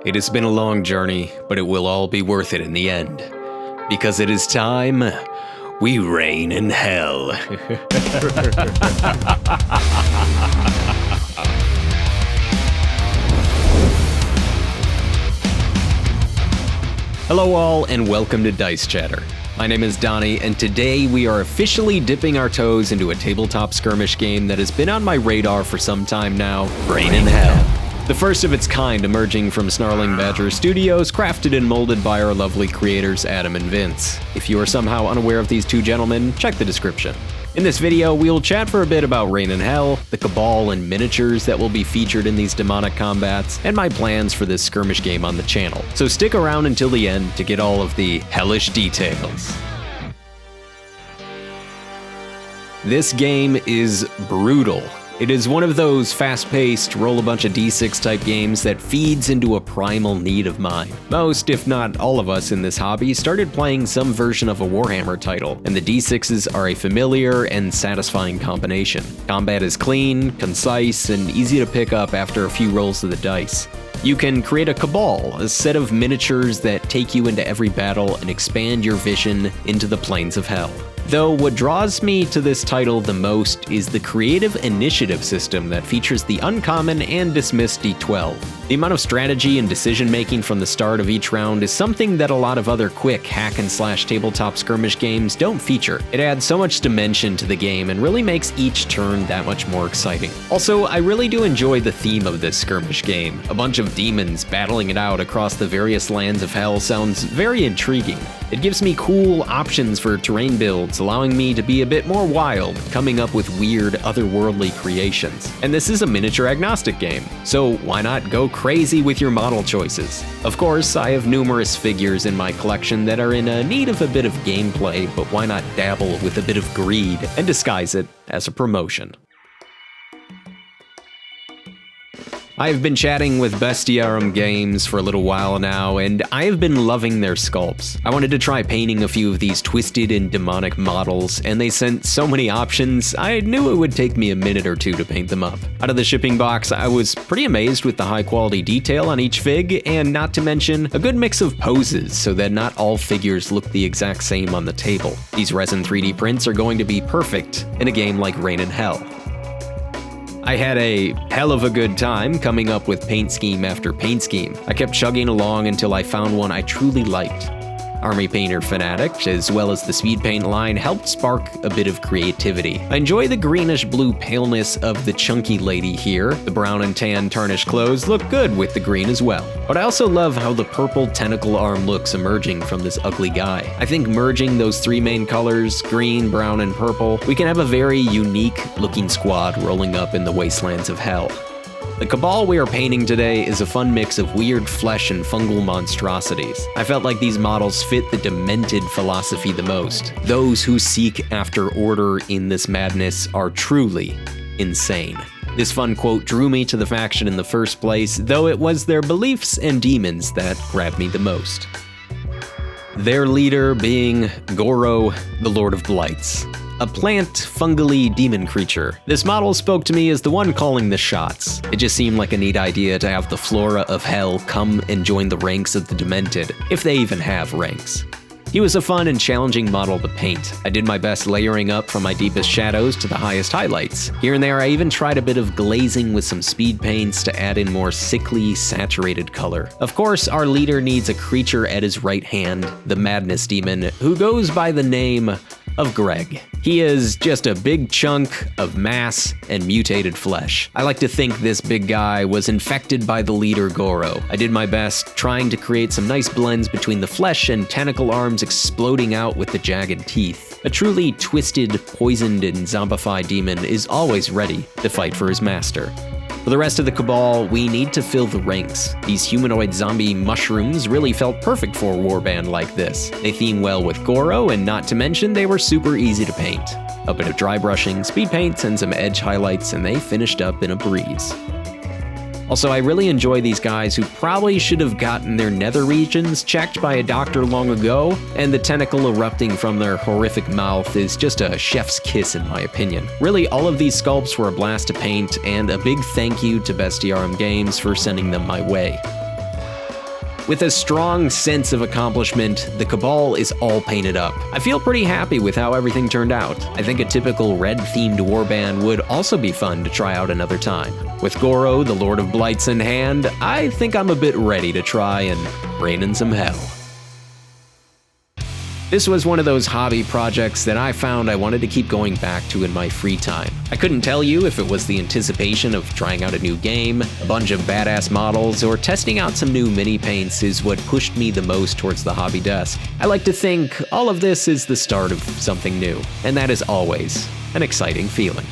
It has been a long journey, but it will all be worth it in the end. Because it is time we reign in hell. Hello all, and welcome to Dice Chatter. My name is Donnie, and today we are officially dipping our toes into a tabletop skirmish game that has been on my radar for some time now, Reign in Hell. The first of its kind emerging from Snarling Badger Studios, crafted and molded by our lovely creators Adam and Vince. If you are somehow unaware of these two gentlemen, check the description. In this video, we'll chat for a bit about Reign in Hell, the Cabal and miniatures that will be featured in these demonic combats, and my plans for this skirmish game on the channel. So stick around until the end to get all of the hellish details. This game is brutal. It is one of those fast-paced, roll a bunch of d6 type games that feeds into a primal need of mine. Most, if not all of us in this hobby, started playing some version of a Warhammer title, and the d6s are a familiar and satisfying combination. Combat is clean, concise, and easy to pick up after a few rolls of the dice. You can create a Cabal, a set of miniatures that take you into every battle and expand your vision into the plains of hell. Though what draws me to this title the most is the creative initiative system that features the uncommon and dismissed D12. The amount of strategy and decision making from the start of each round is something that a lot of other quick hack and slash tabletop skirmish games don't feature. It adds so much dimension to the game and really makes each turn that much more exciting. Also, I really do enjoy the theme of this skirmish game. A bunch of demons battling it out across the various lands of hell sounds very intriguing. It gives me cool options for terrain builds, allowing me to be a bit more wild, coming up with weird, otherworldly creations. And this is a miniature agnostic game, so why not go crazy with your model choices? Of course, I have numerous figures in my collection that are in need of a bit of gameplay, but why not dabble with a bit of greed and disguise it as a promotion? I've been chatting with Bestiarum Games for a little while now, and I have been loving their sculpts. I wanted to try painting a few of these twisted and demonic models, and they sent so many options, I knew it would take me a minute or two to paint them up. Out of the shipping box, I was pretty amazed with the high quality detail on each fig, and not to mention, a good mix of poses so that not all figures look the exact same on the table. These resin 3D prints are going to be perfect in a game like Reign in Hell. I had a hell of a good time coming up with paint scheme after paint scheme. I kept chugging along until I found one I truly liked. Army Painter Fanatic, as well as the Speed Paint line, helped spark a bit of creativity. I enjoy the greenish-blue paleness of the chunky lady here. The brown and tan tarnished clothes look good with the green as well. But I also love how the purple tentacle arm looks emerging from this ugly guy. I think merging those three main colors, green, brown, and purple, we can have a very unique-looking squad rolling up in the wastelands of hell. The Cabal we are painting today is a fun mix of weird flesh and fungal monstrosities. I felt like these models fit the demented philosophy the most. Those who seek after order in this madness are truly insane. This fun quote drew me to the faction in the first place, though it was their beliefs and demons that grabbed me the most. Their leader being Goro, the Lord of Blights. A plant, fungally demon creature. This model spoke to me as the one calling the shots. It just seemed like a neat idea to have the flora of hell come and join the ranks of the demented, if they even have ranks. He was a fun and challenging model to paint. I did my best layering up from my deepest shadows to the highest highlights. Here and there I even tried a bit of glazing with some speed paints to add in more sickly, saturated color. Of course, our leader needs a creature at his right hand, the Madness Demon, who goes by the name of Greg. He is just a big chunk of mass and mutated flesh. I like to think this big guy was infected by the leader Goro. I did my best trying to create some nice blends between the flesh and tentacle arms exploding out with the jagged teeth. A truly twisted, poisoned, and zombified demon is always ready to fight for his master. For the rest of the Cabal, we need to fill the ranks. These humanoid zombie mushrooms really felt perfect for a warband like this. They theme well with Goro, and not to mention they were super easy to paint. A bit of dry brushing, speed paints, and some edge highlights, and they finished up in a breeze. Also, I really enjoy these guys who probably should have gotten their nether regions checked by a doctor long ago, and the tentacle erupting from their horrific mouth is just a chef's kiss in my opinion. Really, all of these sculpts were a blast to paint, and a big thank you to Bestiarum Games for sending them my way. With a strong sense of accomplishment, the Cabal is all painted up. I feel pretty happy with how everything turned out. I think a typical red-themed warband would also be fun to try out another time. With Goro, the Lord of Blights in hand, I think I'm a bit ready to try and reign in some hell. This was one of those hobby projects that I found I wanted to keep going back to in my free time. I couldn't tell you if it was the anticipation of trying out a new game, a bunch of badass models, or testing out some new mini paints is what pushed me the most towards the hobby desk. I like to think all of this is the start of something new, and that is always an exciting feeling.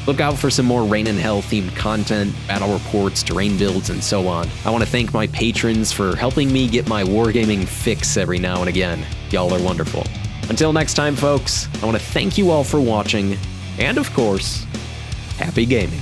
Look out for some more Reign in Hell themed content, battle reports, terrain builds, and so on. I want to thank my patrons for helping me get my wargaming fix every now and again. Y'all are wonderful. Until next time, folks, I want to thank you all for watching, and of course, happy gaming.